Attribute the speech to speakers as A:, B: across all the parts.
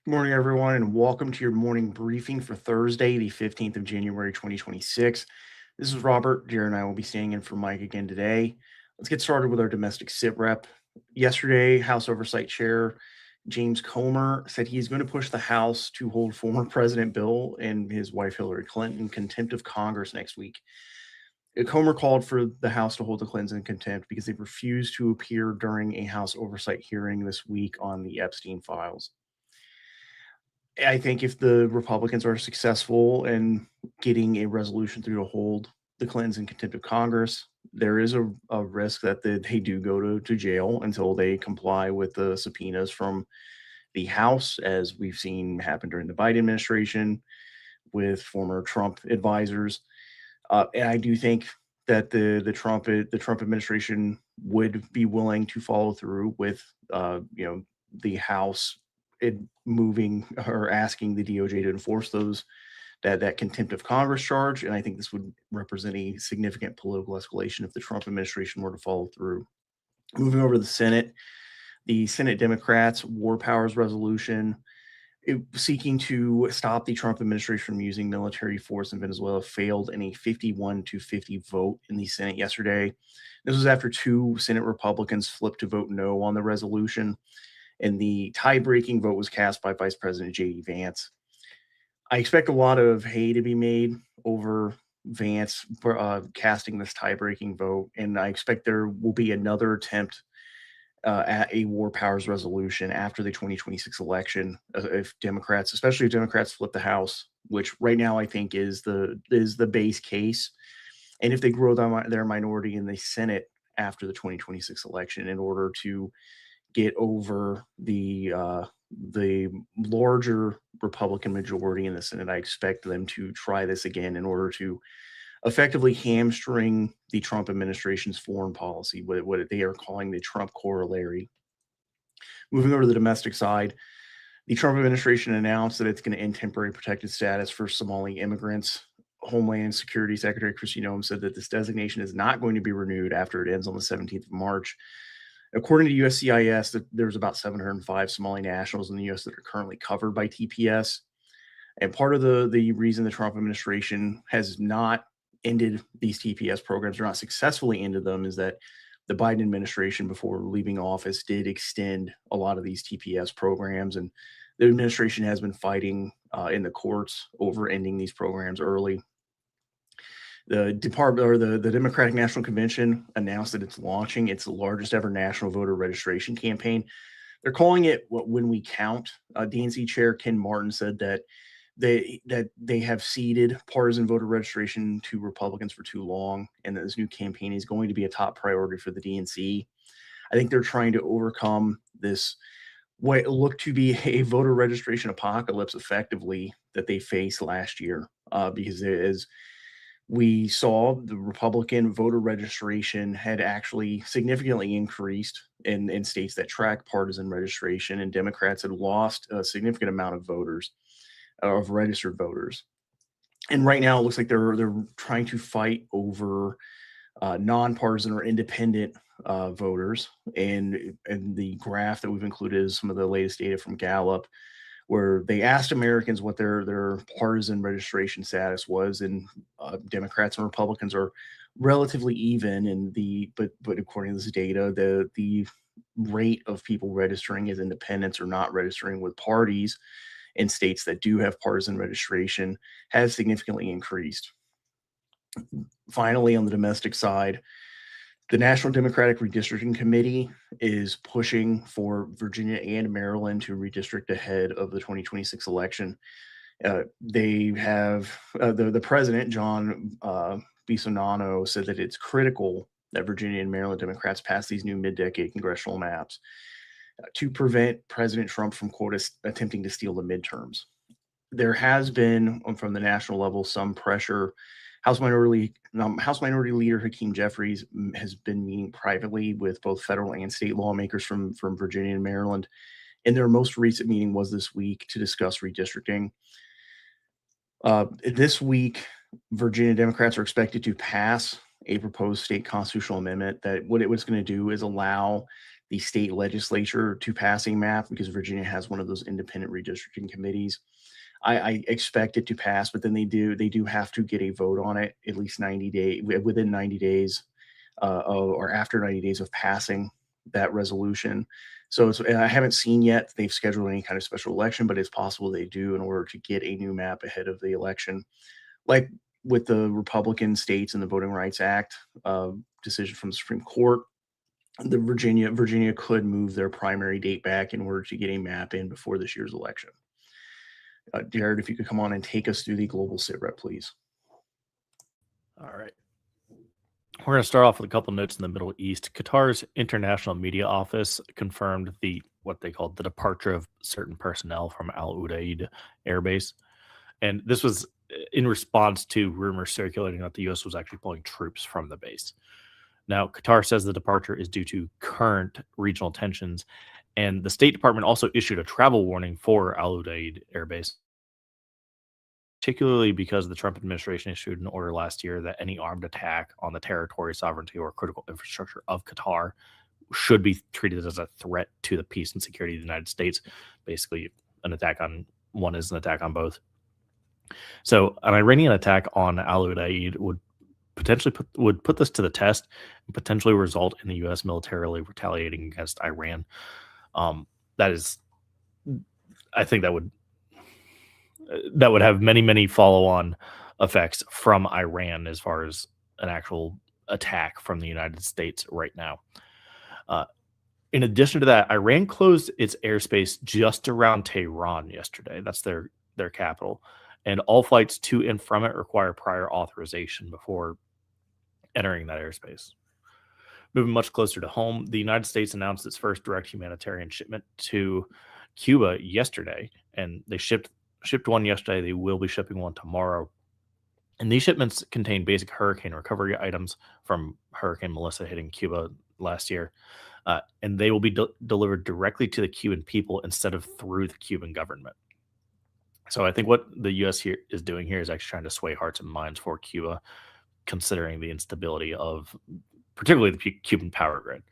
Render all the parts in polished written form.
A: Good morning, everyone, and welcome to your morning briefing for Thursday, the 15th of January, 2026. This is Robert. Jared and I will be staying in for Mike again today. Let's get started with our domestic sit rep. Yesterday, House Oversight Chair James Comer said he's going to push the House to hold former President Bill and his wife Hillary Clinton in contempt of Congress next week. Comer called for the House to hold the Clintons in contempt because they refused to appear during a House oversight hearing this week on the Epstein files. I think if the Republicans are successful in getting a resolution through to hold the Clintons in contempt of Congress, there is a risk that they do go to jail until they comply with the subpoenas from the House, as we've seen happen during the Biden administration with former Trump advisors. And I do think that the Trump administration would be willing to follow through with the House moving or asking the DOJ to enforce that contempt of Congress charge. And I think this would represent a significant political escalation if the Trump administration were to follow through. Moving over to the Senate Democrats' war powers resolution seeking to stop the Trump administration from using military force in Venezuela failed in a 51-50 vote in the Senate yesterday. This was after two Senate Republicans flipped to vote no on the resolution, and the tie-breaking vote was cast by Vice President J.D. Vance. I expect a lot of hay to be made over Vance casting this tie-breaking vote, and I expect there will be another attempt at a war powers resolution after the 2026 election if Democrats, especially if Democrats flip the House, which right now I think is the base case, and if they grow their minority in the Senate after the 2026 election in order to get over the larger Republican majority in the Senate, I expect them to try this again in order to effectively hamstring the Trump administration's foreign policy, what they are calling the Trump corollary. Moving over to the domestic side, the Trump administration announced that it's going to end temporary protected status for Somali immigrants. Homeland Security Secretary Kristi Noem said that this designation is not going to be renewed after it ends on the 17th of March. According to USCIS, there's about 705 Somali nationals in the U.S. that are currently covered by TPS. And part of the reason the Trump administration has not ended these TPS programs or not successfully ended them is that the Biden administration, before leaving office, did extend a lot of these TPS programs, and the administration has been fighting in the courts over ending these programs early. The department or the Democratic National Convention announced that it's launching its largest ever national voter registration campaign. They're calling it "When We Count." DNC Chair Ken Martin said that they have ceded partisan voter registration to Republicans for too long, and that this new campaign is going to be a top priority for the DNC. I think they're trying to overcome this what looked to be a voter registration apocalypse effectively that they faced last year, because as we saw, the Republican voter registration had actually significantly increased in states that track partisan registration, and Democrats had lost a significant amount of voters, of registered voters. And right now, it looks like they're trying to fight over nonpartisan or independent voters. And the graph that we've included is some of the latest data from Gallup, where they asked Americans what their partisan registration status was, and Democrats and Republicans are relatively even. And but according to this data, the rate of people registering as independents or not registering with parties in states that do have partisan registration has significantly increased. Finally, on the domestic side, the National Democratic Redistricting Committee is pushing for Virginia and Maryland to redistrict ahead of the 2026 election. They have the president, John Bisonano, said that it's critical that Virginia and Maryland Democrats pass these new mid-decade congressional maps to prevent President Trump from, quote, attempting to steal the midterms. There has been, from the national level, some pressure. House Minority Leader Hakeem Jeffries has been meeting privately with both federal and state lawmakers from Virginia and Maryland. And their most recent meeting was this week to discuss redistricting. This week, Virginia Democrats are expected to pass a proposed state constitutional amendment that what it was going to do is allow the state legislature to pass a map because Virginia has one of those independent redistricting committees. I expect it to pass, but then they do have to get a vote on it at least 90 days within 90 days or after 90 days of passing that resolution. So and I haven't seen yet they've scheduled any kind of special election, but it's possible they do in order to get a new map ahead of the election. Like with the Republican states and the Voting Rights Act decision from the Supreme Court, the Virginia could move their primary date back in order to get a map in before this year's election. Jared, if you could come on and take us through the global sit rep, please.
B: All right. We're going to start off with a couple notes in the Middle East. Qatar's International Media Office confirmed what they called the departure of certain personnel from Al Udeid Air Base. And this was in response to rumors circulating that the U.S. was actually pulling troops from the base. Now, Qatar says the departure is due to current regional tensions, and the State Department also issued a travel warning for Al Udeid Air Base, particularly because the Trump administration issued an order last year that any armed attack on the territory, sovereignty, or critical infrastructure of Qatar should be treated as a threat to the peace and security of the United States. Basically, an attack on one is an attack on both. So an Iranian attack on Al Udeid would potentially put this to the test and potentially result in the U.S. militarily retaliating against Iran. I think that would have many follow-on effects from Iran as far as an actual attack from the United States right now. In addition to that, Iran closed its airspace just around Tehran yesterday. That's their capital. And all flights to and from it require prior authorization before entering that airspace. Moving much closer to home, the United States announced its first direct humanitarian shipment to Cuba yesterday, and they shipped one yesterday. They will be shipping one tomorrow. And these shipments contain basic hurricane recovery items from Hurricane Melissa hitting Cuba last year. And they will be delivered directly to the Cuban people instead of through the Cuban government. So I think what the U.S. here is doing here is actually trying to sway hearts and minds for Cuba, considering the instability of particularly the Cuban power grid.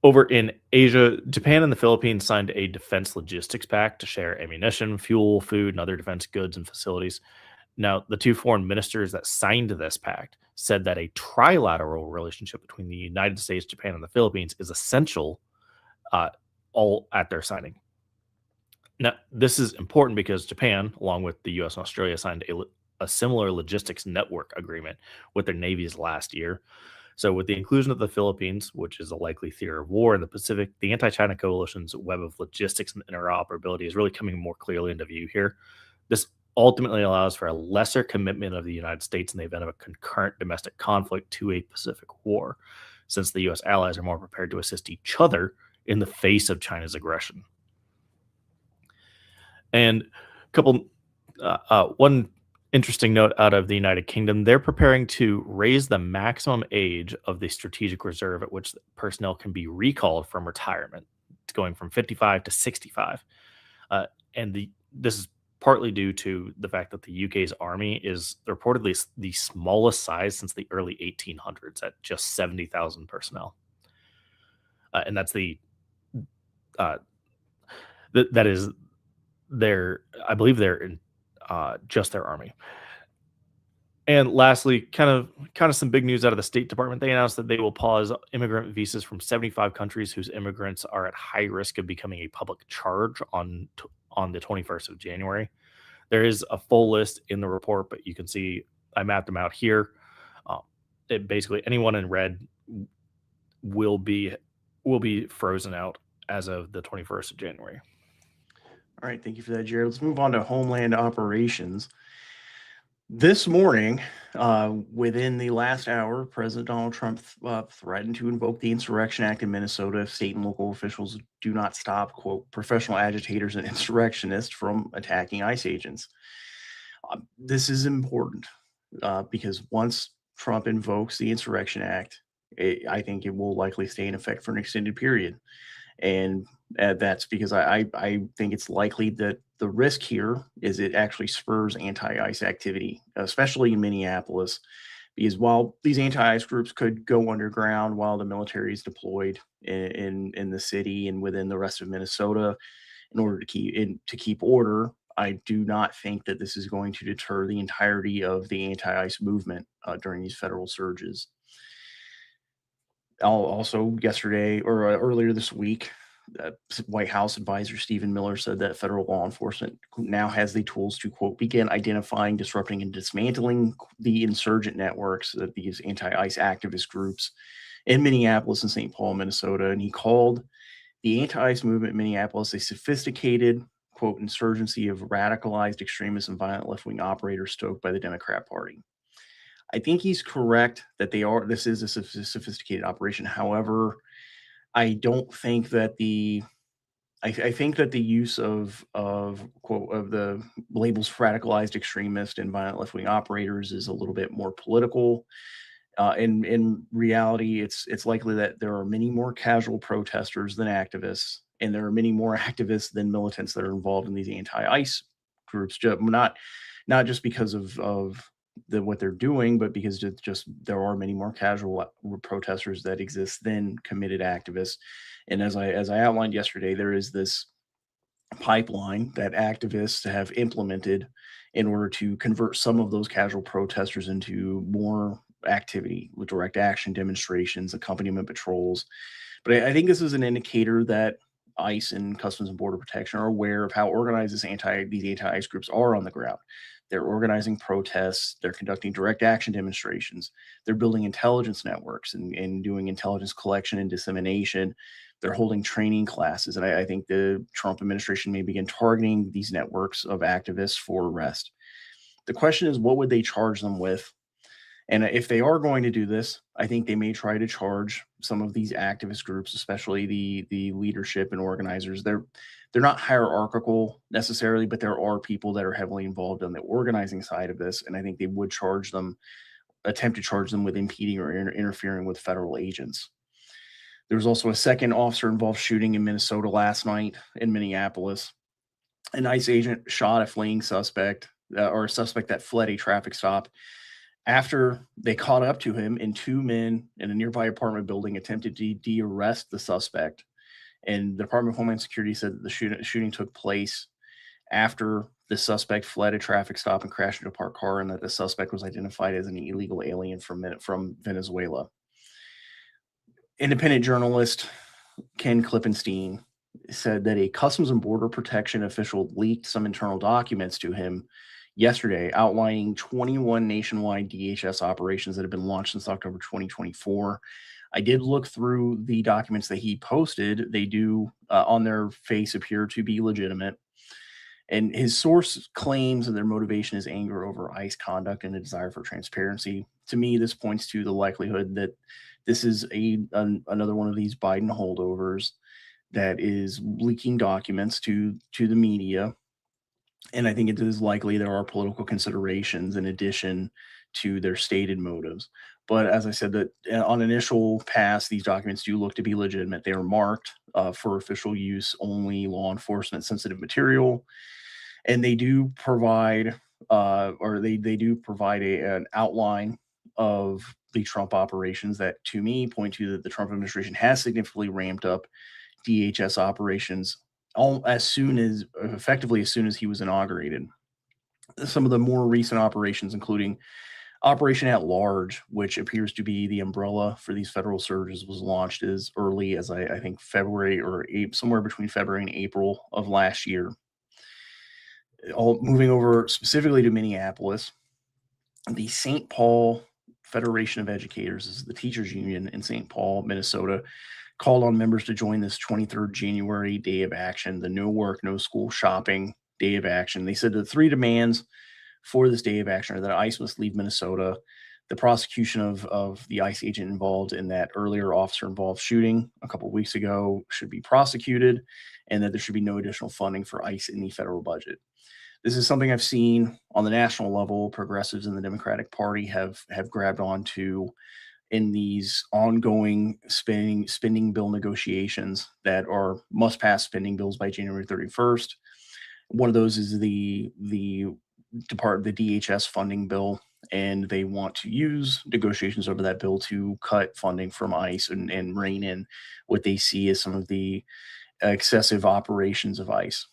B: Over in Asia, Japan and the Philippines signed a defense logistics pact to share ammunition, fuel, food, and other defense goods and facilities. Now, the two foreign ministers that signed this pact said that a trilateral relationship between the United States, Japan, and the Philippines is essential all at their signing. Now, this is important because Japan, along with the U.S. and Australia, signed a similar logistics network agreement with their navies last year. So with the inclusion of the Philippines, which is a likely theater of war in the Pacific, the anti-China coalition's web of logistics and interoperability is really coming more clearly into view here. This ultimately allows for a lesser commitment of the United States in the event of a concurrent domestic conflict to a Pacific war, since the U.S. allies are more prepared to assist each other in the face of China's aggression. And one interesting note out of the United Kingdom, they're preparing to raise the maximum age of the strategic reserve at which personnel can be recalled from retirement. It's going from 55 to 65. This is partly due to the fact that the UK's army is reportedly the smallest size since the early 1800s at just 70,000 personnel. And that's that is I believe they're in just their army. And lastly, kind of some big news out of the State Department. They announced that they will pause immigrant visas from 75 countries whose immigrants are at high risk of becoming a public charge on the 21st of January. There is a full list in the report, but you can see I mapped them out here. Basically, anyone in red will be frozen out as of the 21st of January.
A: All right, thank you for that, Jared. Let's move on to Homeland operations. This morning, within the last hour, President Donald Trump threatened to invoke the Insurrection Act in Minnesota if state and local officials do not stop, quote, professional agitators and insurrectionists from attacking ICE agents. This is important because once Trump invokes the Insurrection Act, I think it will likely stay in effect for an extended period. And that's because I think it's likely that the risk here is it actually spurs anti-ICE activity, especially in Minneapolis, because while these anti-ICE groups could go underground while the military is deployed in the city and within the rest of Minnesota in order to keep order, I do not think that this is going to deter the entirety of the anti-ICE movement during these federal surges. Also, yesterday or earlier this week, White House advisor Stephen Miller said that federal law enforcement now has the tools to, quote, begin identifying, disrupting, and dismantling the insurgent networks that these anti-ICE activist groups in Minneapolis and St. Paul, Minnesota. And he called the anti-ICE movement in Minneapolis a sophisticated, quote, insurgency of radicalized extremists and violent left-wing operators stoked by the Democrat Party. I think he's correct that this is a sophisticated operation. However, I don't think that I think that the use of quote of the labels radicalized extremist and violent left wing operators is a little bit more political. In reality, it's likely that there are many more casual protesters than activists, and there are many more activists than militants that are involved in these anti-ICE groups. Not just because of what they're doing, but because just there are many more casual protesters that exist than committed activists. And as I outlined yesterday, there is this pipeline that activists have implemented in order to convert some of those casual protesters into more activity with direct action demonstrations, accompaniment patrols. But I think this is an indicator that ICE and Customs and Border Protection are aware of how organized these anti-ICE groups are on the ground. They're organizing protests, they're conducting direct action demonstrations, they're building intelligence networks and doing intelligence collection and dissemination. They're holding training classes. And I think the Trump administration may begin targeting these networks of activists for arrest. The question is, what would they charge them with? And if they are going to do this, I think they may try to charge some of these activist groups, especially the leadership and organizers. They're not hierarchical necessarily, but there are people that are heavily involved in the organizing side of this, and I think they would attempt to charge them with impeding or interfering with federal agents. There was also a second officer-involved shooting in Minnesota last night in Minneapolis. An ICE agent shot a fleeing suspect or a suspect that fled a traffic stop after they caught up to him, and two men in a nearby apartment building attempted to de-arrest the suspect. And the Department of Homeland Security said that the shooting took place after the suspect fled a traffic stop and crashed into a parked car, and that the suspect was identified as an illegal alien from Venezuela. Independent journalist Ken Klippenstein said that a Customs and Border Protection official leaked some internal documents to him yesterday outlining 21 nationwide DHS operations that have been launched since October 2024. I did look through the documents that he posted. They do, on their face, appear to be legitimate. And his source claims that their motivation is anger over ICE conduct and a desire for transparency. To me, this points to the likelihood that this is another one of these Biden holdovers that is leaking documents to the media. And I think it is likely there are political considerations in addition to their stated motives. But as I said, that on initial pass, these documents do look to be legitimate. They are marked for official use only, law enforcement sensitive material, and they do provide an outline of the Trump operations that, to me, point to that the Trump administration has significantly ramped up DHS operations effectively as soon as he was inaugurated. Some of the more recent operations, including Operation at Large, which appears to be the umbrella for these federal surges, was launched as early as I think February or somewhere between February and April of last year. Moving over specifically to Minneapolis, the St. Paul Federation of Educators, this is the teachers union in St. Paul, Minnesota, called on members to join this 23rd January Day of Action, the no work, no school shopping Day of Action. They said the three demands for this Day of Action are that ICE must leave Minnesota, the prosecution of the ICE agent involved in that earlier officer-involved shooting a couple of weeks ago should be prosecuted, and that there should be no additional funding for ICE in the federal budget. This is something I've seen on the national level. Progressives in the Democratic Party have grabbed onto in these ongoing spending bill negotiations that are must-pass spending bills by January 31st. One of those is the DHS funding bill. and they want to use negotiations over that bill to cut funding from ICE and rein in what they see as some of the excessive operations of ICE.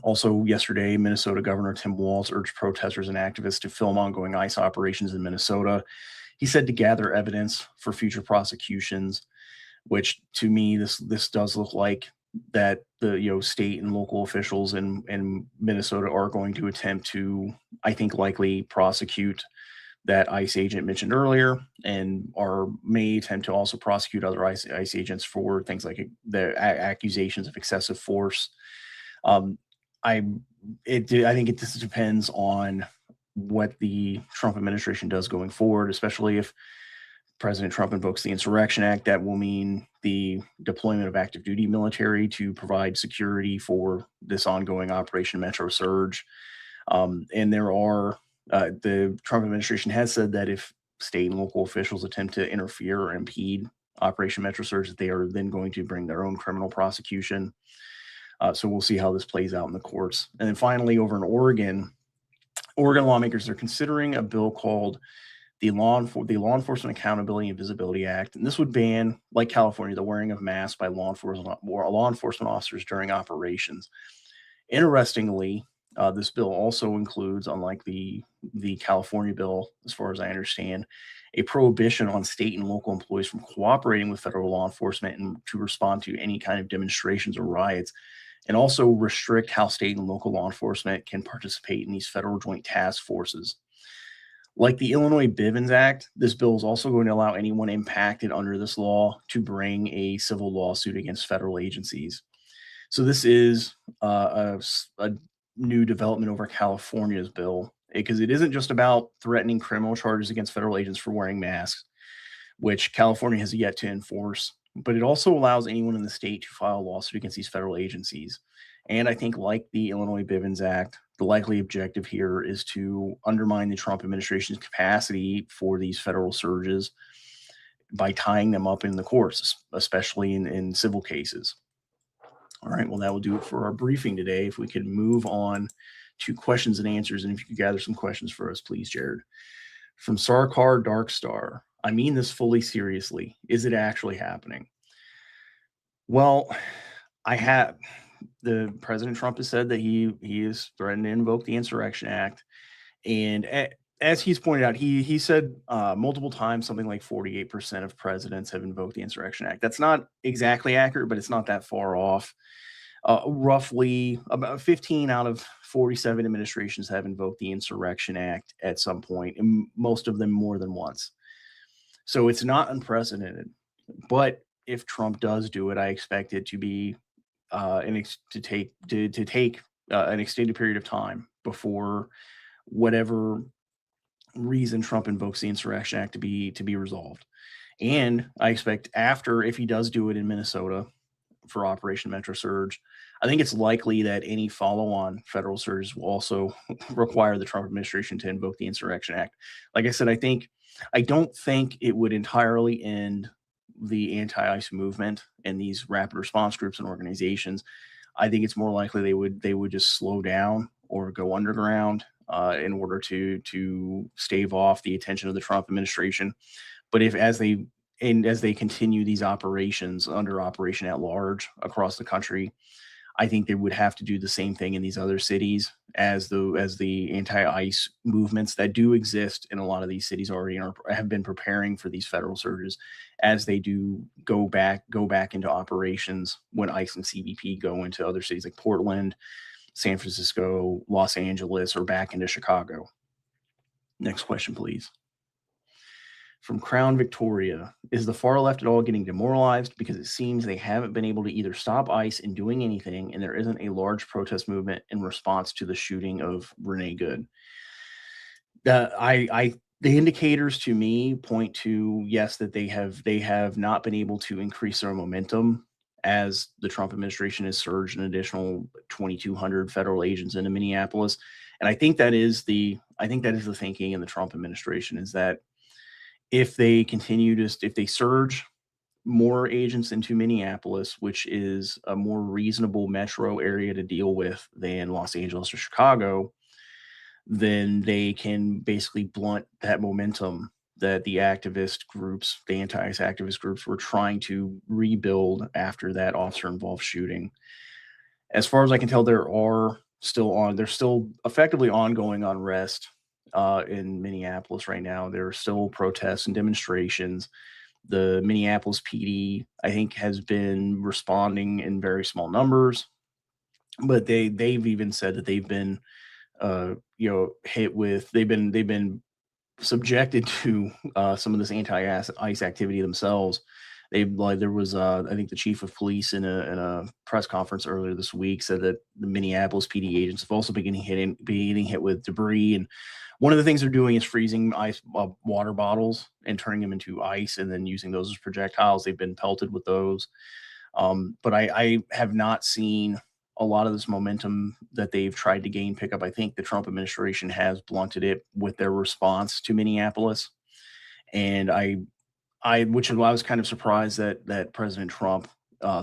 A: Also, yesterday, Minnesota Governor Tim Walz urged protesters and activists to film ongoing ICE operations in Minnesota. He said to gather evidence for future prosecutions, which to me, this does look like that the state and local officials in Minnesota are going to attempt to, I think, likely prosecute that ICE agent mentioned earlier, and may attempt to also prosecute other ICE agents for things like the accusations of excessive force. Um, I I think it just depends on what the Trump administration does going forward, especially if President Trump invokes the Insurrection Act. That will mean the deployment of active duty military to provide security for this ongoing Operation Metro Surge. And the Trump administration has said that if state and local officials attempt to interfere or impede Operation Metro Surge, that they are then going to bring their own criminal prosecution. So we'll see how this plays out in the courts. And then finally, over in Oregon lawmakers are considering a bill called the Law Enforcement Accountability and Visibility Act, and this would ban, like California, the wearing of masks by law enforcement officers during operations. Interestingly, this bill also includes, unlike the California bill, as far as I understand, a prohibition on state and local employees from cooperating with federal law enforcement and to respond to any kind of demonstrations or riots, and also restrict how state and local law enforcement can participate in these federal joint task forces. Like the Illinois Bivens Act, this bill is also going to allow anyone impacted under this law to bring a civil lawsuit against federal agencies. So this is a new development over California's bill, because it isn't just about threatening criminal charges against federal agents for wearing masks, which California has yet to enforce, but it also allows anyone in the state to file a lawsuit against these federal agencies. And I think, like the Illinois Bivens Act, the likely objective here is to undermine the Trump administration's capacity for these federal surges by tying them up in the courts, especially in civil cases. All right, well, that will do it for our briefing today. If we could move on to questions and answers, and if you could gather some questions for us, please, Jared. From Sarkar Darkstar, I mean this fully seriously. Is it actually happening? Well, the President Trump has said that he is threatening to invoke the Insurrection Act, and as he's pointed out, he said multiple times something like 48% of presidents have invoked the Insurrection Act. That's not exactly accurate, but it's not that far off. Roughly about 15 out of 47 administrations have invoked the Insurrection Act at some point, and most of them more than once. So it's not unprecedented. But if Trump does do it, I expect it to be to take an extended period of time before whatever reason Trump invokes the Insurrection Act to be resolved. And I expect if he does do it in Minnesota for Operation Metro Surge, I think it's likely that any follow-on federal surges will also require the Trump administration to invoke the Insurrection Act. Like I said, I don't think it would entirely end the anti-ICE movement and these rapid response groups and organizations. I think it's more likely they would just slow down or go underground in order to stave off the attention of the Trump administration. But as they continue these operations under Operation at Large across the country, I think they would have to do the same thing in these other cities as the anti-ICE movements that do exist in a lot of these cities already have been preparing for these federal surges as they do go back into operations when ICE and CBP go into other cities like Portland, San Francisco, Los Angeles, or back into Chicago. Next question, please. From Crown Victoria, is the far left at all getting demoralized because it seems they haven't been able to either stop ICE in doing anything, and there isn't a large protest movement in response to the shooting of Renee Good? The indicators to me point to, yes, that they have not been able to increase their momentum as the Trump administration has surged an additional 2,200 federal agents into Minneapolis. And I think that is the thinking in the Trump administration, is that if they surge more agents into Minneapolis, which is a more reasonable metro area to deal with than Los Angeles or Chicago, then they can basically blunt that momentum that the activist groups, the anti-ICE activist groups, were trying to rebuild after that officer-involved shooting. As far as I can tell, there's still effectively ongoing unrest in Minneapolis right now. There are still protests and demonstrations. The Minneapolis PD, I think, has been responding in very small numbers, but they've even said that they've been hit with they've been subjected to some of this anti-ice activity themselves. They like there was I think the chief of police in a press conference earlier this week said that the Minneapolis PD agents have also been getting hit with debris, and one of the things they're doing is freezing ice water bottles and turning them into ice and then using those as projectiles. They've been pelted with those. But I have not seen a lot of this momentum that they've tried to gain pick up. I think the Trump administration has blunted it with their response to Minneapolis, and which is why I was kind of surprised that President Trump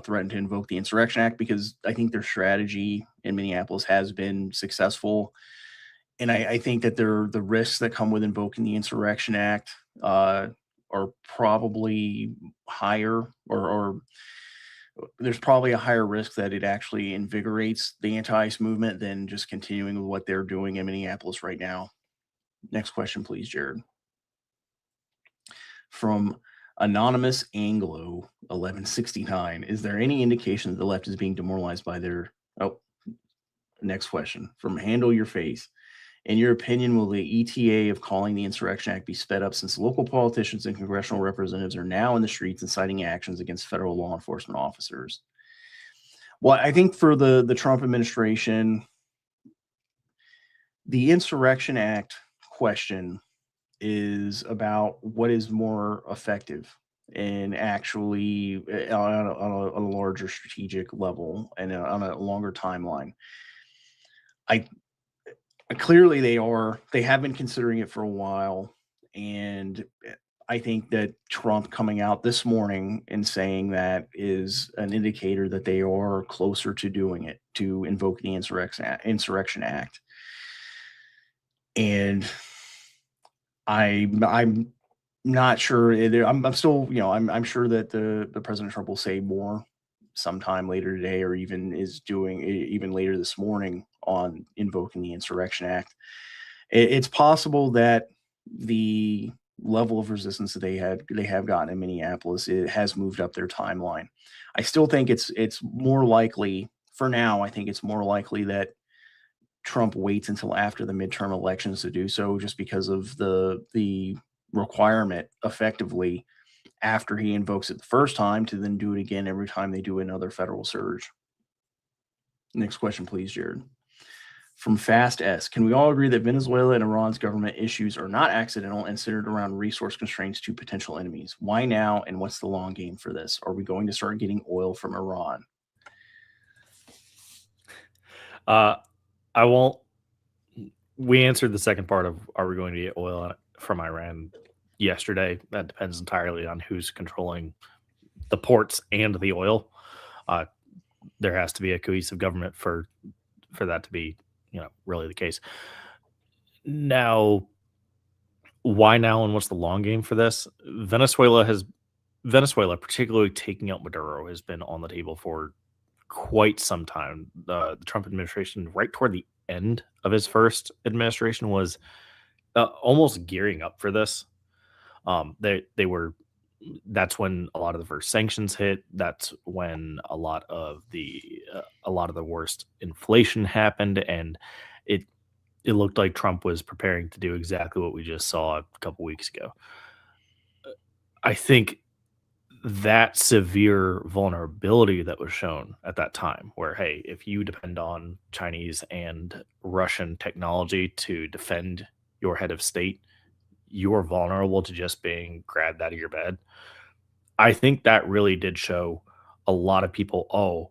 A: threatened to invoke the Insurrection Act, because I think their strategy in Minneapolis has been successful, and I think that the risks that come with invoking the Insurrection Act are probably higher, or there's probably a higher risk that it actually invigorates the anti-ICE movement than just continuing with what they're doing in Minneapolis right now. Next question, please, Jared. From Anonymous Anglo 1169, is there any indication that the left is being demoralized by their? Oh, next question from Handle Your Face. In your opinion, will the ETA of calling the Insurrection Act be sped up, since local politicians and congressional representatives are now in the streets inciting actions against federal law enforcement officers? Well, I think for the Trump administration, the Insurrection Act question is about what is more effective and actually on a larger strategic level and on a longer timeline. I Clearly they have been considering it for a while, and I think that Trump coming out this morning and saying that is an indicator that they are closer to doing it, to invoke the Insurrection Act. And I'm not sure. I'm still, I'm sure that the President Trump will say more sometime later today, or even is doing even later this morning on invoking the Insurrection Act. It's possible that the level of resistance that they have gotten in Minneapolis, it has moved up their timeline. I still think it's more likely for now. I think it's more likely that Trump waits until after the midterm elections to do so, just because of the requirement effectively after he invokes it the first time to then do it again every time they do another federal surge. Next question, please, Jared. From Fast S, can we all agree that Venezuela and Iran's government issues are not accidental and centered around resource constraints to potential enemies? Why now, and what's the long game for this? Are we going to start getting oil from Iran?
B: I won't. We answered the second part of are we going to get oil from Iran yesterday. That depends entirely on who's controlling the ports and the oil. There has to be a cohesive government for that to be, really the case. Now, why now, and what's the long game for this? Venezuela, particularly taking out Maduro, has been on the table for quite some time. The Trump administration, right toward the end of his first administration, was almost gearing up for this. They were. That's when a lot of the first sanctions hit. That's when a lot of the worst inflation happened, and it looked like Trump was preparing to do exactly what we just saw a couple weeks ago. I think that severe vulnerability that was shown at that time, where, hey, if you depend on Chinese and Russian technology to defend your head of state, you're vulnerable to just being grabbed out of your bed. I think that really did show a lot of people, oh,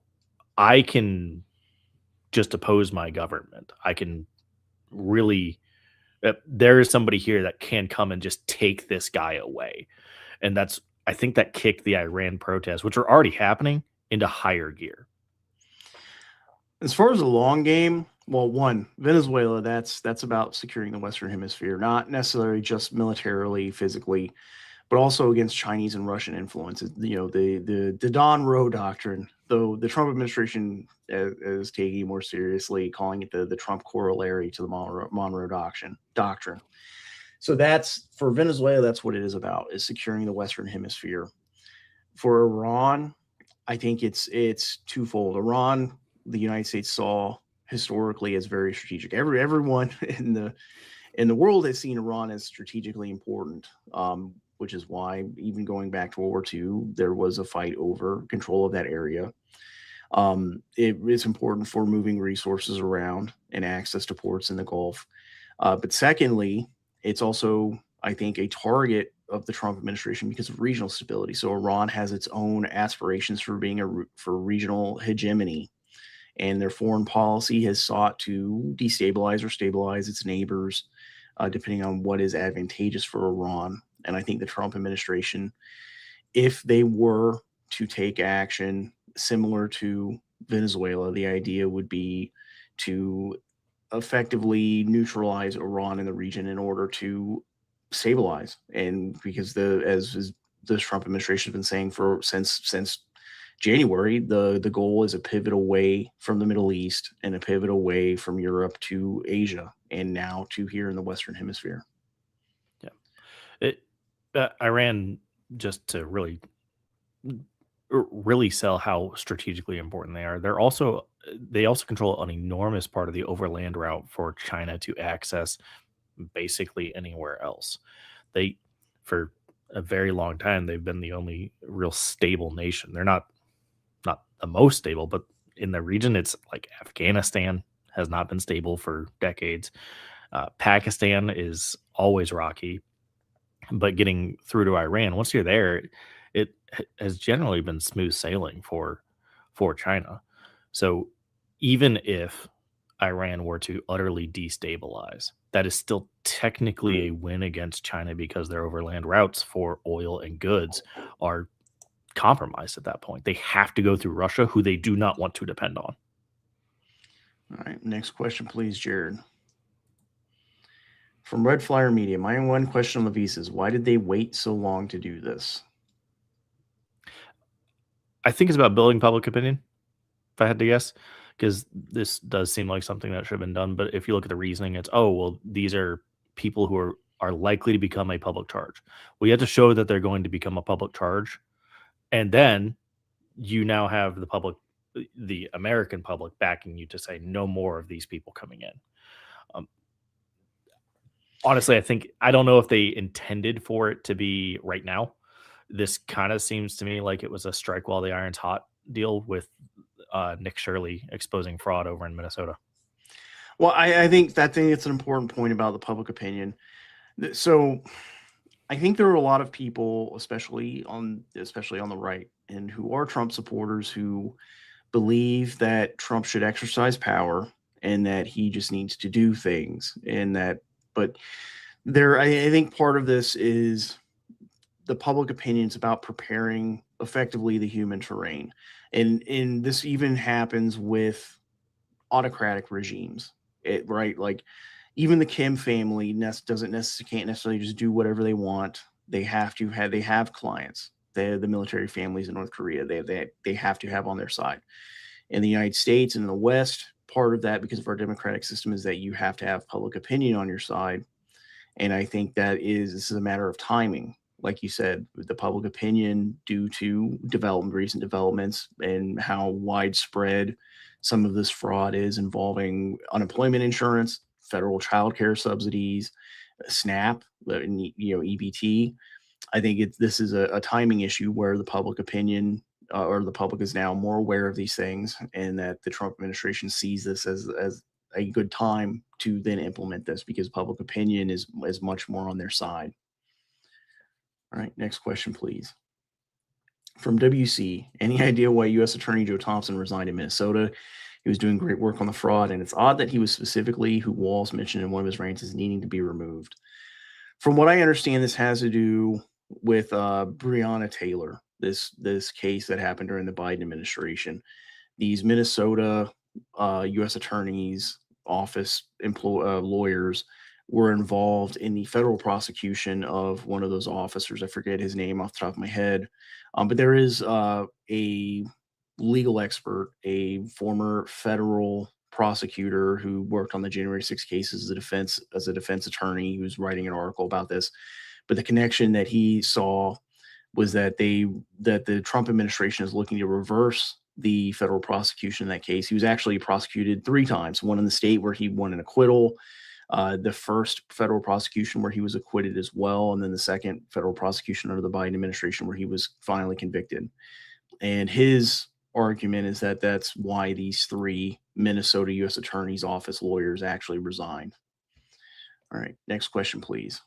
B: I can just oppose my government. I can really, there is somebody here that can come and just take this guy away. And I think that kicked the Iran protests, which are already happening, into higher gear.
A: As far as the long game, Well, one, Venezuela, that's about securing the Western Hemisphere, not necessarily just militarily, physically, but also against Chinese and Russian influence. The Don Roe doctrine, though the Trump administration is taking it more seriously, calling it the Trump corollary to the Monroe doctrine. So that's for Venezuela. That's what it is about: is securing the Western Hemisphere. For Iran, I think it's twofold. Iran, the United States saw historically as very strategic. Everyone in the world has seen Iran as strategically important, which is why even going back to World War II, there was a fight over control of that area. It is important for moving resources around and access to ports in the Gulf. But secondly, it's also, I think, a target of the Trump administration because of regional stability. So Iran has its own aspirations for being for regional hegemony, and their foreign policy has sought to destabilize or stabilize its neighbors, depending on what is advantageous for Iran. And I think the Trump administration, if they were to take action similar to Venezuela, the idea would be to effectively neutralize Iran in the region in order to stabilize. And because as the Trump administration has been saying for since January, the goal is a pivot away from the Middle East and a pivot away from Europe to Asia, and now to here in the Western Hemisphere.
B: Yeah. It Iran, just to really sell how strategically important they are. They also control an enormous part of the overland route for China to access basically anywhere else. They for a very long time they've been the only real stable nation. They're not the most stable, but in the region it's like Afghanistan has not been stable for decades. Pakistan is always rocky, but getting through to Iran, once you're there, has generally been smooth sailing for China. So even if Iran were to utterly destabilize, that is still technically a win against China because their overland routes for oil and goods are compromised at that point. They have to go through Russia, who they do not want to depend on.
A: All right, next question, please, Jared. From Red Flyer Media, my one question on the visa is why did they wait so long to do this?
B: I think it's about building public opinion, if I had to guess, because this does seem like something that should have been done. But if you look at the reasoning, it's oh well, these are people who are likely to become a public charge. We have to show that they're going to become a public charge, and then you now have the American public backing you to say no more of these people coming in. Um, Honestly, I don't know if they intended for it to be right now. This kind of seems to me like it was a strike while the iron's hot deal with Nick Shirley exposing fraud over in Minnesota.
A: Well, I think it's an important point about the public opinion. So I think there are a lot of people, especially on the right, and who are Trump supporters, who believe that Trump should exercise power and that he just needs to do things, and that. But I think part of this is the public opinions about preparing effectively the human terrain, and this even happens with autocratic regimes. Right, like even the Kim family can't necessarily just do whatever they want. They have clients. The military families in North Korea, they have to have on their side. In the United States and in the West, part of that, because of our democratic system, is that you have to have public opinion on your side. And I think this is a matter of timing. Like you said, the public opinion due to recent developments and how widespread some of this fraud is involving unemployment insurance, federal child care subsidies, SNAP, EBT. I think this is a timing issue where the public opinion or the public is now more aware of these things, and that the Trump administration sees this as a good time to then implement this because public opinion is much more on their side. All right, next question, please. From WC, any idea why U.S. Attorney Joe Thompson resigned in Minnesota? He was doing great work on the fraud, and it's odd that he was specifically who Walls mentioned in one of his rants as needing to be removed. From what I understand, this has to do with Breonna Taylor, this case that happened during the Biden administration. These Minnesota U.S. attorneys office lawyers were involved in the federal prosecution of one of those officers. I forget his name off the top of my head, but there is a legal expert, a former federal prosecutor who worked on the January 6 cases as a defense attorney, who's writing an article about this. But the connection that he saw was that the Trump administration is looking to reverse the federal prosecution in that case. He was actually prosecuted 3 times, one in the state where he won an acquittal, the first federal prosecution where he was acquitted as well, and then the second federal prosecution under the Biden administration where he was finally convicted. And his argument is that that's why these 3 Minnesota U.S. Attorney's Office lawyers actually resigned. All right, next question, please.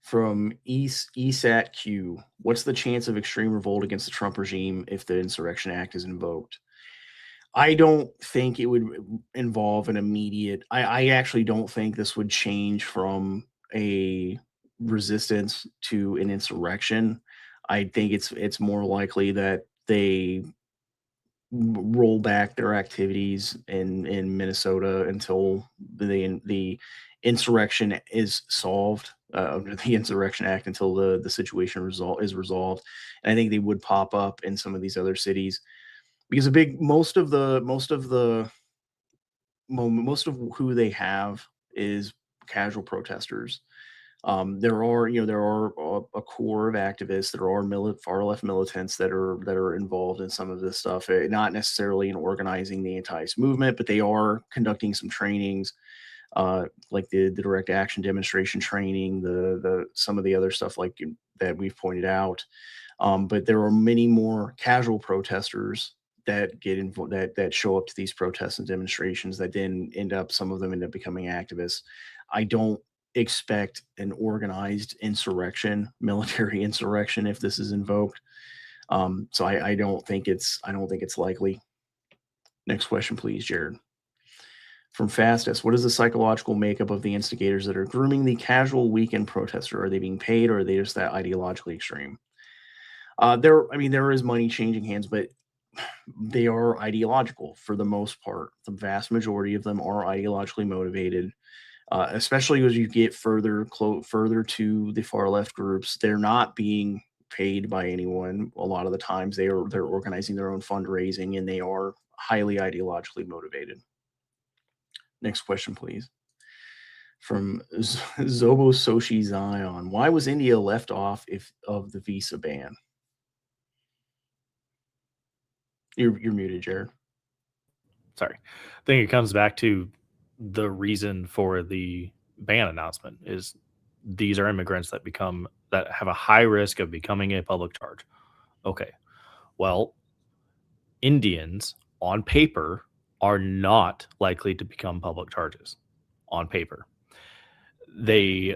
A: From ESAT Q, what's the chance of extreme revolt against the Trump regime if the Insurrection Act is invoked? I don't think it would involve an immediate. I actually don't think this would change from a resistance to an insurrection. I think it's more likely that they roll back their activities in Minnesota until the insurrection is solved under the Insurrection Act, until the situation is resolved. And I think they would pop up in some of these other cities because most of who they have is casual protesters. There are a core of activists. There are far left militants that are involved in some of this stuff. Not necessarily in organizing the anti-ICE movement, but they are conducting some trainings, like the direct action demonstration training, the some of the other stuff like that we've pointed out. But there are many more casual protesters that get involved, that show up to these protests and demonstrations, that then some of them end up becoming activists. I don't expect an organized insurrection, military insurrection, if this is invoked. So I don't think it's likely. Next question, please, Jared. From Fastest, what is the psychological makeup of the instigators that are grooming the casual weekend protester? Are they being paid, or are they just that ideologically extreme? There is money changing hands, but they are ideological for the most part. The vast majority of them are ideologically motivated, especially as you get further to the far left groups. They're not being paid by anyone. A lot of the times they're organizing their own fundraising, and they are highly ideologically motivated. Next question, please. From Zobo Soshi Zion, why was India left off of the visa ban? You're muted, Jared.
B: Sorry. I think it comes back to the reason for the ban announcement is these are immigrants that have a high risk of becoming a public charge. Okay. Well, Indians on paper are not likely to become public charges on paper. They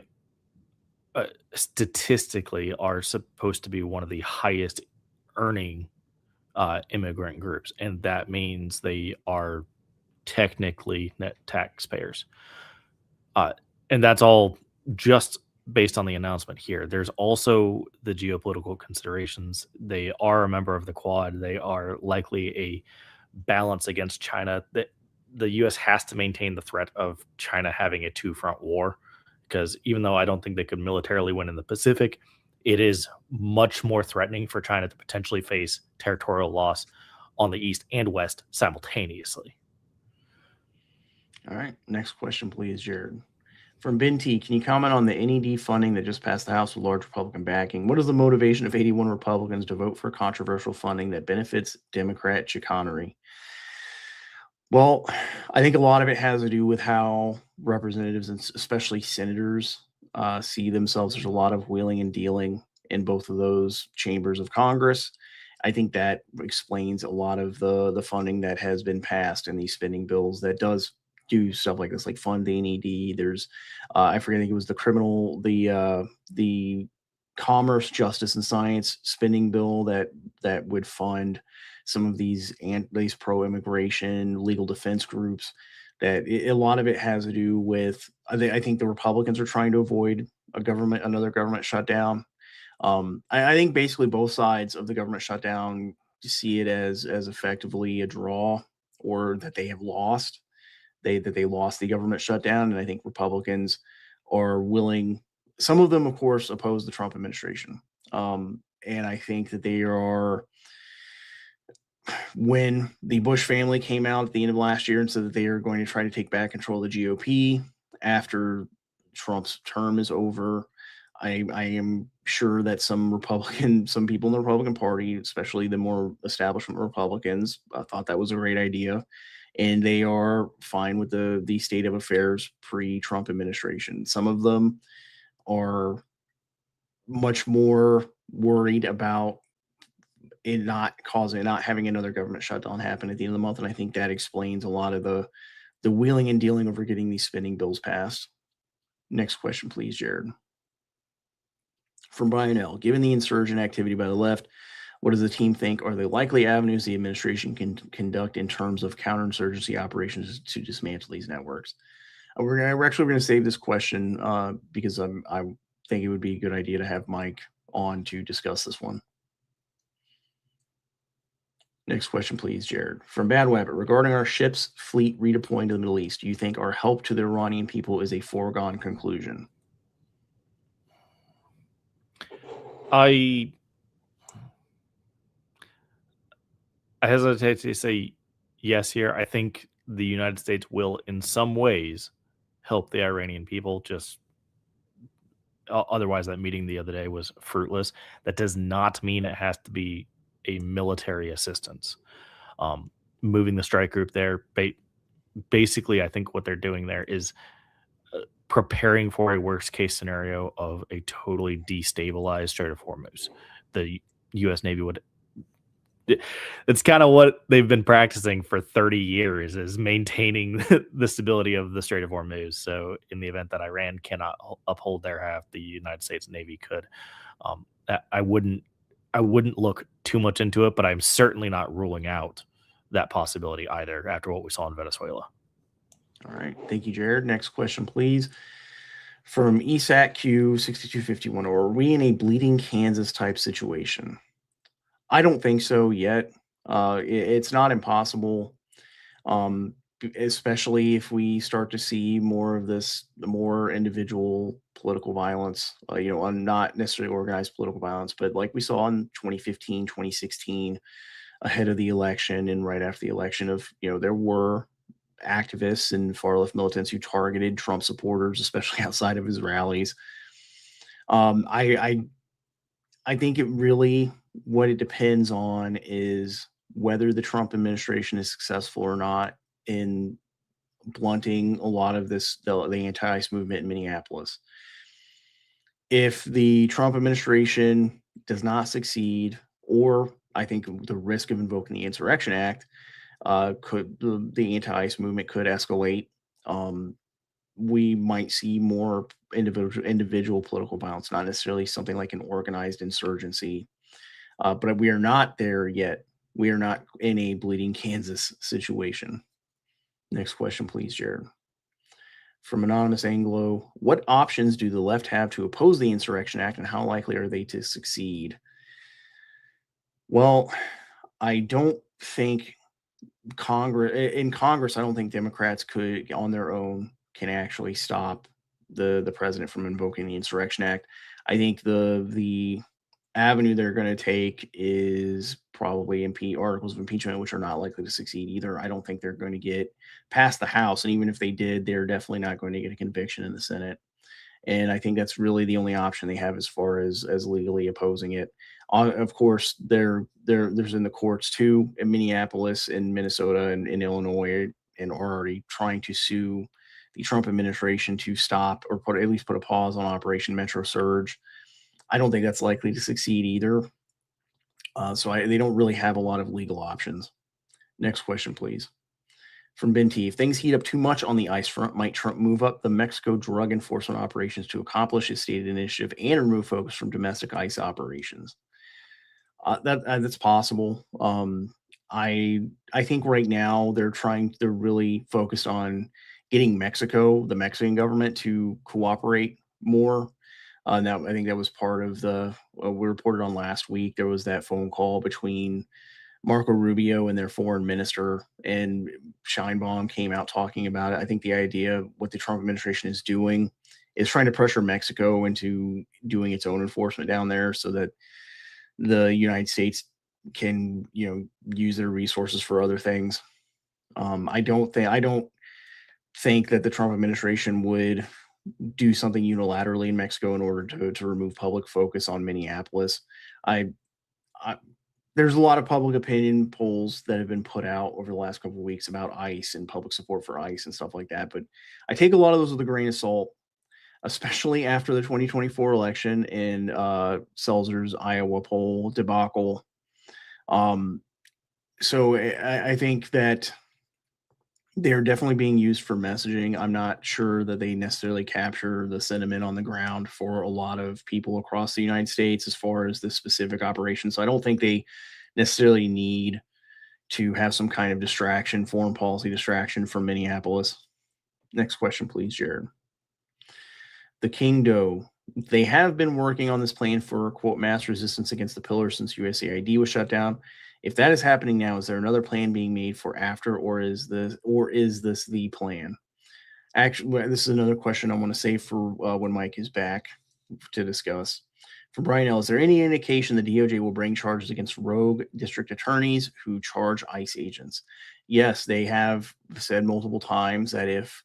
B: statistically are supposed to be one of the highest earning immigrant groups, and that means they are technically net taxpayers. And that's all just based on the announcement here. There's also the geopolitical considerations. They are a member of the Quad. They are likely a balance against China. The U.S. has to maintain the threat of China having a two-front war, because even though I don't think they could militarily win in the Pacific, it is much more threatening for China to potentially face territorial loss on the east and west simultaneously.
A: All right. Next question, please, Jared. From Ben T, can you comment on the NED funding that just passed the House with large Republican backing? What is the motivation of 81 Republicans to vote for controversial funding that benefits Democrat chicanery? Well, I think a lot of it has to do with how representatives and especially senators see themselves. There's a lot of wheeling and dealing in both of those chambers of Congress. I think that explains a lot of the funding that has been passed in these spending bills that does do stuff like this, like fund the NED. There's, I forget, I think it was the Commerce, Justice, and Science spending bill that would fund some of these pro-immigration legal defense groups. That a lot of it has to do with. I think the Republicans are trying to avoid another government shutdown. I think basically both sides of the government shutdown see it as effectively a draw, or that they have lost. they lost the government shutdown, and I think Republicans are willing. Some of them, of course, oppose the Trump administration, and I think that they are. When the Bush family came out at the end of last year and said that they are going to try to take back control of the GOP after Trump's term is over, I am sure that some people in the Republican Party, especially the more establishment Republicans, thought that was a great idea, and they are fine with the state of affairs pre-Trump administration. Some of them are much more worried about not having another government shutdown happen at the end of the month, and I think that explains a lot of the wheeling and dealing over getting these spending bills passed. Next question, please, Jared. From Brian L. Given the insurgent activity by the left, what does the team think are the likely avenues the administration can conduct in terms of counterinsurgency operations to dismantle these networks? We're actually going to save this question because I think it would be a good idea to have Mike on to discuss this one. Next question, please, Jared. From Bad Wabbit, regarding our ship's fleet redeploying to the Middle East, do you think our help to the Iranian people is a foregone conclusion?
B: I hesitate to say yes here. I think the United States will, in some ways, help the Iranian people. Just otherwise, that meeting the other day was fruitless. That does not mean it has to be a military assistance. Moving the strike group there, basically, I think what they're doing there is preparing for a worst case scenario of a totally destabilized Strait of Hormuz. The U.S. Navy would. It's kind of what they've been practicing for 30 years, is maintaining the stability of the Strait of Hormuz. So in the event that Iran cannot uphold their half, the United States Navy could. I wouldn't look too much into it, but I'm certainly not ruling out that possibility either after what we saw in Venezuela.
A: All right. Thank you, Jared. Next question, please. From ESAT Q6251, are we in a bleeding Kansas type situation? I don't think so yet. It's not impossible, especially if we start to see more of this, the more individual political violence, not necessarily organized political violence, but like we saw in 2015, 2016, ahead of the election and right after the election there were activists and far left militants who targeted Trump supporters, especially outside of his rallies. I think what it depends on is whether the Trump administration is successful or not in blunting a lot of the anti-ICE movement in Minneapolis. If the Trump administration does not succeed, or I think the risk of invoking the Insurrection Act, the anti-ICE movement could escalate. We might see more individual political violence, not necessarily something like an organized insurgency. But we are not there yet. We are not in a bleeding Kansas situation. Next question, please, Jared. From Anonymous Anglo, what options do the left have to oppose the Insurrection Act, and how likely are they to succeed? Well, I don't think Congress, I don't think Democrats could, on their own, can actually stop the president from invoking the Insurrection Act. I think the avenue they're going to take is probably articles of impeachment, which are not likely to succeed either. I don't think they're going to get past the House, and even if they did, they're definitely not going to get a conviction in the Senate. And I think that's really the only option they have as far as legally opposing it. Of course, there's in the courts too, in Minneapolis, in Minnesota, and in Illinois, and are already trying to sue the Trump administration to stop or at least put a pause on Operation Metro Surge. I don't think that's likely to succeed either. They don't really have a lot of legal options. Next question, please. From Ben T. If things heat up too much on the ICE front, might Trump move up the Mexico drug enforcement operations to accomplish his stated initiative and remove focus from domestic ICE operations? That's possible. I think right now they're really focused on getting the Mexican government to cooperate more. I think that was part of we reported on last week. There was that phone call between Marco Rubio and their foreign minister and Scheinbaum came out talking about it. I think the idea what the Trump administration is doing is trying to pressure Mexico into doing its own enforcement down there so that the United States can, use their resources for other things. I don't think that the Trump administration would do something unilaterally in Mexico in order to remove public focus on Minneapolis. I, I there's a lot of public opinion polls that have been put out over the last couple of weeks about ICE and public support for ICE and stuff like that. But I take a lot of those with a grain of salt, especially after the 2024 election and Seltzer's Iowa poll debacle. Um, so I think that they're definitely being used for messaging. I'm not sure that they necessarily capture the sentiment on the ground for a lot of people across the United States as far as this specific operation. So I don't think they necessarily need to have some kind of distraction, foreign policy distraction from Minneapolis. Next question, please, Jared. The King Doe. They have been working on this plan for, quote, mass resistance against the pillar since USAID was shut down. If that is happening now, is there another plan being made for after, or is this the plan? Actually, this is another question I want to save for when Mike is back to discuss. From Brian L., is there any indication the DOJ will bring charges against rogue district attorneys who charge ICE agents? Yes, they have said multiple times that if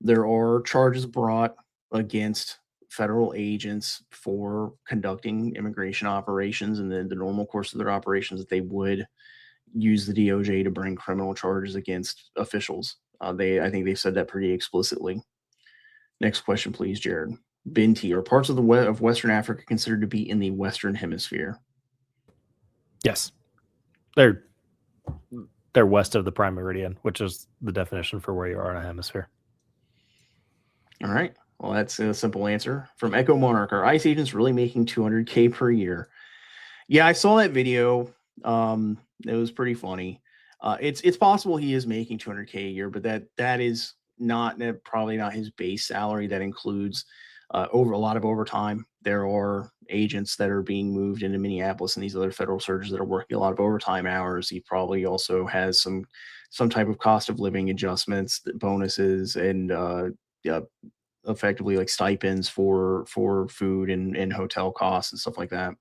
A: there are charges brought against federal agents for conducting immigration operations and the normal course of their operations, that they would use the DOJ to bring criminal charges against officials. I think they've said that pretty explicitly. Next question, please, Jared. Binti, are parts of Western Africa considered to be in the Western Hemisphere?
B: Yes, they're west of the prime meridian, which is the definition for where you are in a hemisphere.
A: All right. Well, that's a simple answer. From Echo Monarch, are ICE agents really making $200K per year? Yeah, I saw that video. It was pretty funny. It's possible he is making $200K a year, but that is probably not his base salary. That includes over a lot of overtime. There are agents that are being moved into Minneapolis and these other federal surgeons that are working a lot of overtime hours. He probably also has some type of cost of living adjustments, bonuses, and effectively like stipends for food and hotel costs and stuff like that.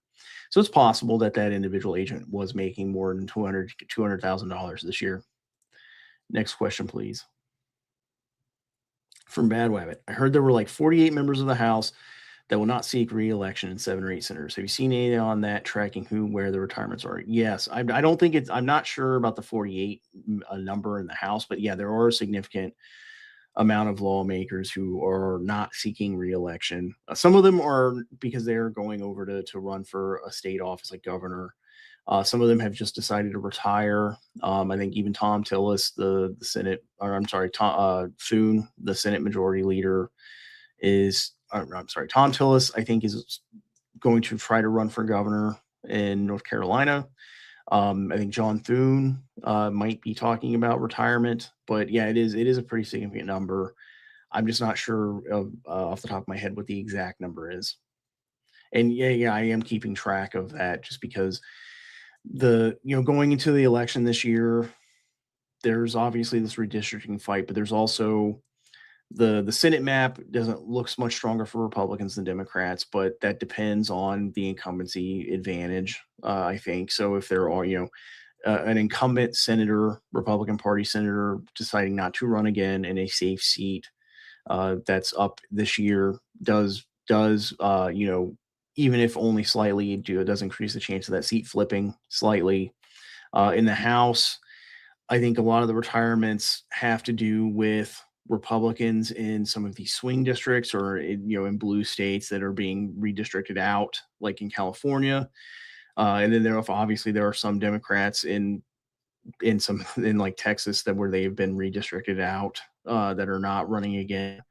A: So it's possible that individual agent was making more than $200,000 this year. Next question, please. From Bad Wabbit, I heard there were like 48 members of the House that will not seek re-election and 7 or 8 senators. Have you seen anything on that tracking where the retirements are? Yes, I don't think I'm not sure about the 48 number in the House, but yeah, there are a significant amount of lawmakers who are not seeking re-election. Some of them are because they're going over to run for a state office like governor. Some of them have just decided to retire. I think even Tom Tillis, the Senate, or I'm sorry, Thune, the Senate Majority Leader, Tom Tillis, I think, is going to try to run for governor in North Carolina. I think John Thune might be talking about retirement, but yeah, it is a pretty significant number. I'm just not sure off the top of my head what the exact number is. And yeah, I am keeping track of that just because going into the election this year, there's obviously this redistricting fight, but there's also the Senate map doesn't look much stronger for Republicans than Democrats, but that depends on the incumbency advantage, I think. So if there are, an incumbent senator, Republican Party senator, deciding not to run again in a safe seat that's up this year, does even if only slightly, it does increase the chance of that seat flipping slightly. In the House, I think a lot of the retirements have to do with Republicans in some of these swing districts or in blue states that are being redistricted out, like in California. And then there are some Democrats in like Texas where they have been redistricted out that are not running again.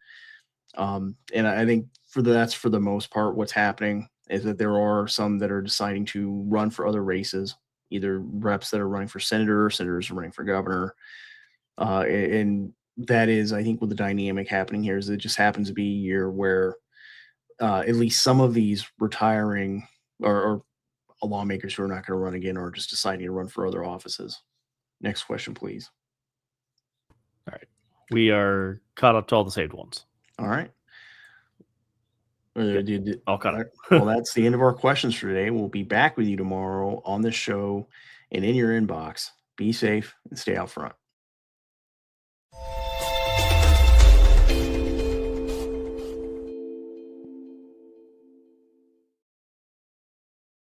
A: And I think that's for the most part what's happening is that there are some that are deciding to run for other races, either reps that are running for senator, senators running for governor. And that is, I think, what the dynamic happening here is it just happens to be a year where at least some of these retiring or lawmakers who are not going to run again or just deciding to run for other offices. Next question, please.
B: All right. We are caught up to all the saved ones.
A: All right.
B: All caught up.
A: Well, that's the end of our questions for today. We'll be back with you tomorrow on the show and in your inbox. Be safe and stay out front.